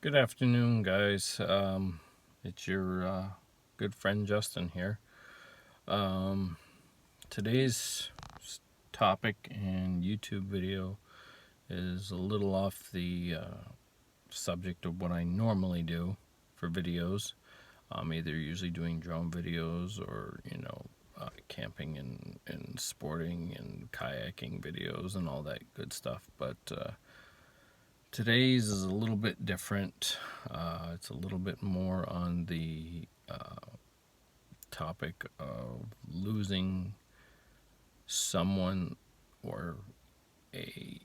Good afternoon, guys. It's your good friend Justin here. Um, today's topic and YouTube video is a little off the subject of what I normally do for videos. I'm either usually doing drone videos or, camping and sporting and kayaking videos and all that good stuff. But today's is a little bit different. It's a little bit more on the topic of losing someone or a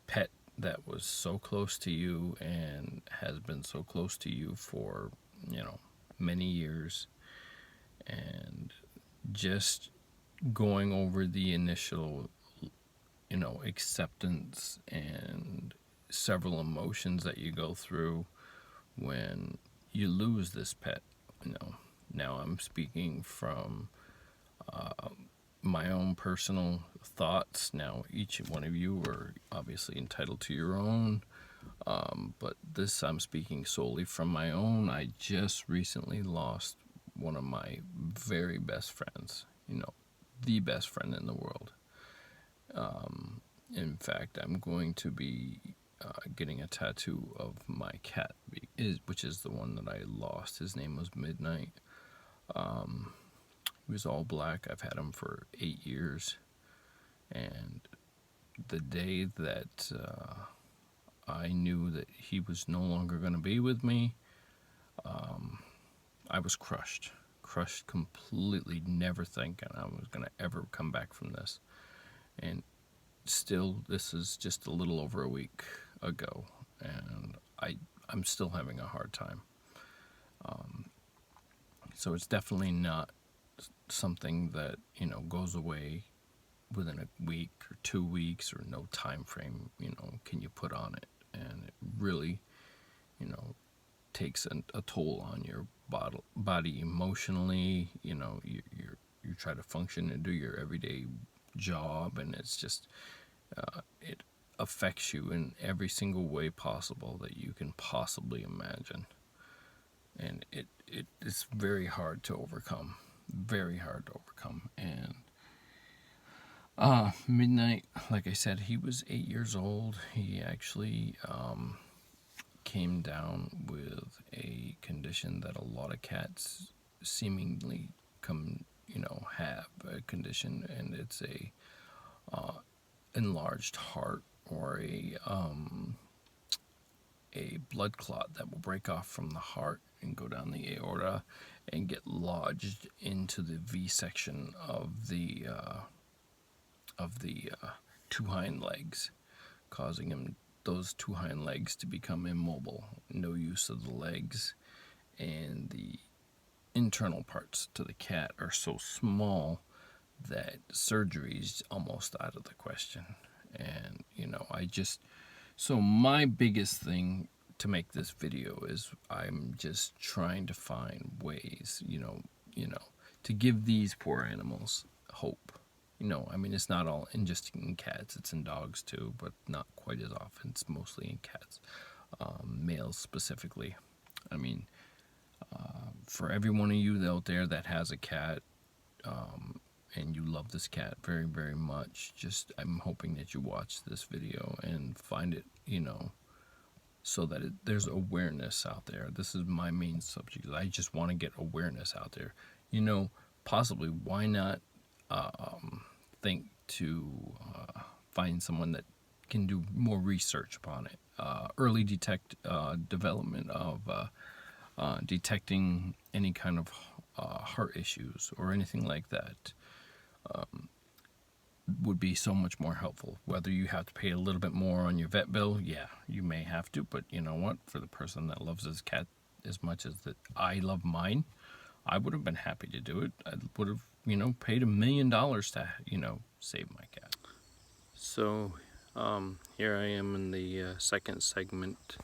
pet that was so close to you and has been so close to you for, many years, and just going over the initial, acceptance and several emotions that you go through when you lose this pet. You know, now I'm speaking from my own personal thoughts. Now, each one of you are obviously entitled to your own, but this I'm speaking solely from my own. I just recently lost one of my very best friends, the best friend in the world. In fact, I'm going to be getting a tattoo of my cat, which is the one that I lost. His name was Midnight. He was all black. I've had him for 8 years. And the day that I knew that he was no longer going to be with me, I was crushed. Crushed completely, never thinking I was going to ever come back from this. And still, this is just a little over a week ago, and I'm still having a hard time. So it's definitely not something that goes away within a week or 2 weeks, or no time frame can you put on it. And it really you know takes a toll on your body emotionally. You try to function and do your everyday job, and it's just it affects you in every single way possible that you can possibly imagine. And it is very hard to overcome. Very hard to overcome. And Midnight, like I said, he was 8 years old. He actually came down with a condition that a lot of cats seemingly have a condition, and it's a enlarged heart, or a blood clot that will break off from the heart and go down the aorta and get lodged into the V section of the two hind legs, causing him those two hind legs to become immobile, no use of the legs, and the internal parts to the cat are so small that surgery is almost out of the question. And so my biggest thing to make this video is I'm just trying to find ways, to give these poor animals hope. It's not all in just in cats, it's in dogs too, but not quite as often. It's mostly in cats, males specifically. I mean, for every one of you out there that has a cat, and you love this cat very, very much, just I'm hoping that you watch this video and find it, so that there's awareness out there. This is my main subject. I just want to get awareness out there. Possibly, why not think to find someone that can do more research upon it, early development of detecting any kind of heart issues or anything like that, would be so much more helpful. Whether you have to pay a little bit more on your vet bill, yeah, you may have to, but you know what? For the person that loves his cat as much as that I love mine, I would have been happy to do it. I would have, paid $1 million to, save my cat. So, here I am in the second segment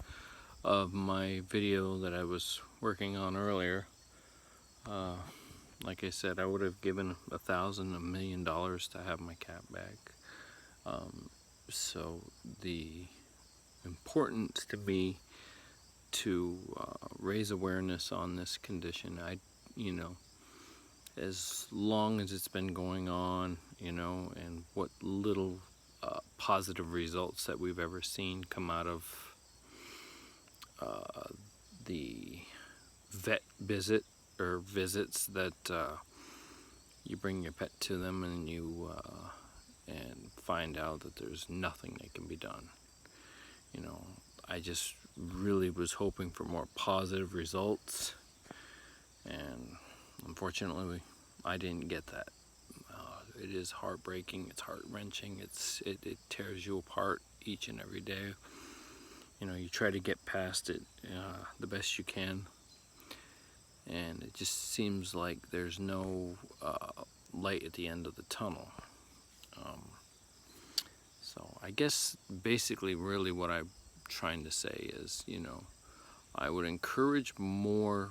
of my video that I was working on earlier. Like I said, I would have given $1 million to have my cat back. So the importance to me to raise awareness on this condition. As long as it's been going on, and what little positive results that we've ever seen come out of the vet visit or visits that you bring your pet to them and you and find out that there's nothing that can be done. I just really was hoping for more positive results, and unfortunately I didn't get that. It is heartbreaking, it's heart-wrenching, it tears you apart each and every day. You try to get past it the best you can, and it just seems like there's no light at the end of the tunnel. So I guess basically really what I'm trying to say is, I would encourage more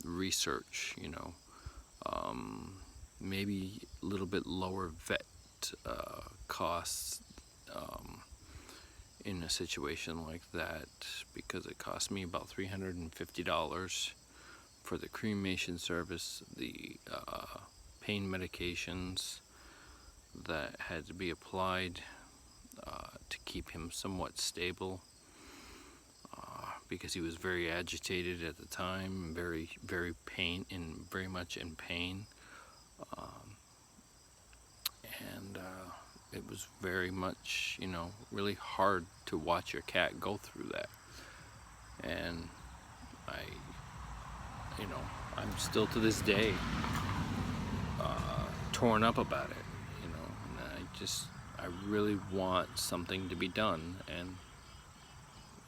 research, maybe a little bit lower vet costs in a situation like that, because it cost me about $350 for the cremation service, the pain medications that had to be applied to keep him somewhat stable, because he was very agitated at the time, very much in pain, and it was very much, really hard to watch your cat go through that. And I'm still to this day torn up about it, and I really want something to be done, and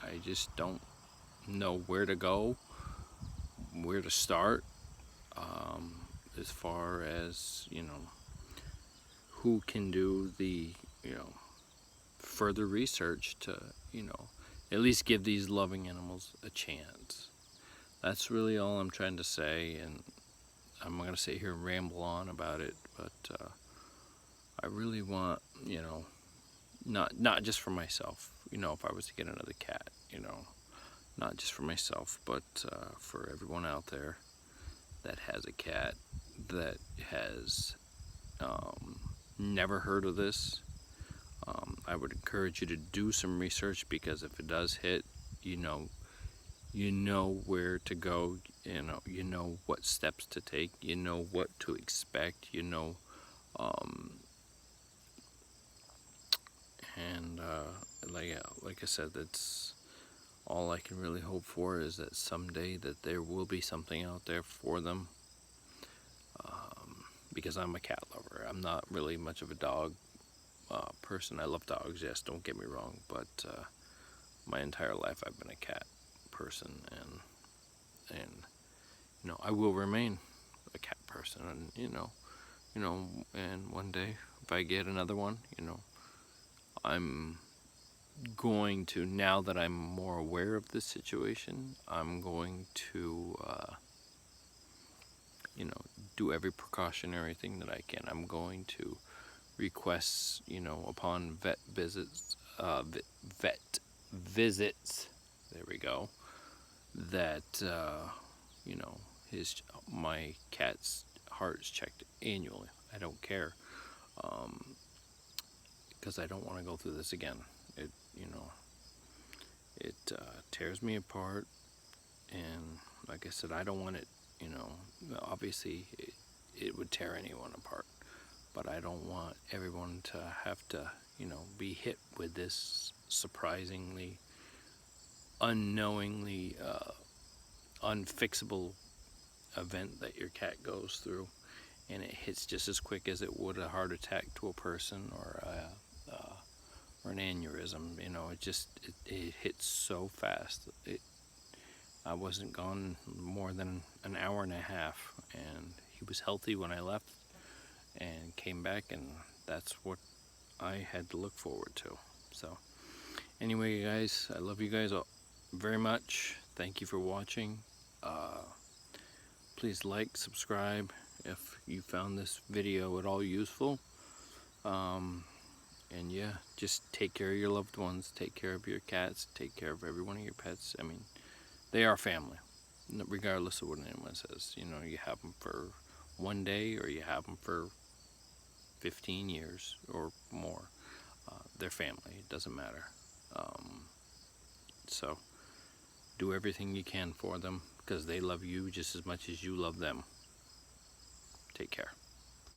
I just don't know where to go, where to start, as far as, who can do the, further research to, at least give these loving animals a chance. That's really all I'm trying to say, and I'm not going to sit here and ramble on about it, but I really want, not just for myself, if I was to get another cat, not just for myself, but for everyone out there that has a cat that has never heard of this. I would encourage you to do some research, because if it does hit, you know where to go, you know what steps to take, you know what to expect, and like I said, that's all I can really hope for, is that someday that there will be something out there for them, because I'm a cat lover. I'm not really much of a dog person. I love dogs, yes, don't get me wrong, but my entire life I've been a cat person, and I will remain a cat person, and and one day if I get another one, I'm going to, now that I'm more aware of this situation, I'm going to do every precautionary thing that I can. I'm going to request, upon vet visits, there we go, that my cat's heart is checked annually. I don't care, because I don't want to go through this again. It tears me apart, and like I said, I don't want it. Obviously it would tear anyone apart, but I don't want everyone to have to be hit with this surprisingly, unknowingly unfixable event that your cat goes through, and it hits just as quick as it would a heart attack to a person, or an aneurysm. It hits so fast. I wasn't gone more than an hour and a half, and he was healthy when I left and came back, and that's what I had to look forward to. So anyway, guys, I love you guys all very much. Thank you for watching. Please like, subscribe if you found this video at all useful. And yeah, just take care of your loved ones, take care of your cats, take care of every one of your pets. I mean, they are family, regardless of what anyone says. You know, you have them for one day or you have them for 15 years or more. They're family, it doesn't matter. Um, so do everything you can for them because they love you just as much as you love them. Take care.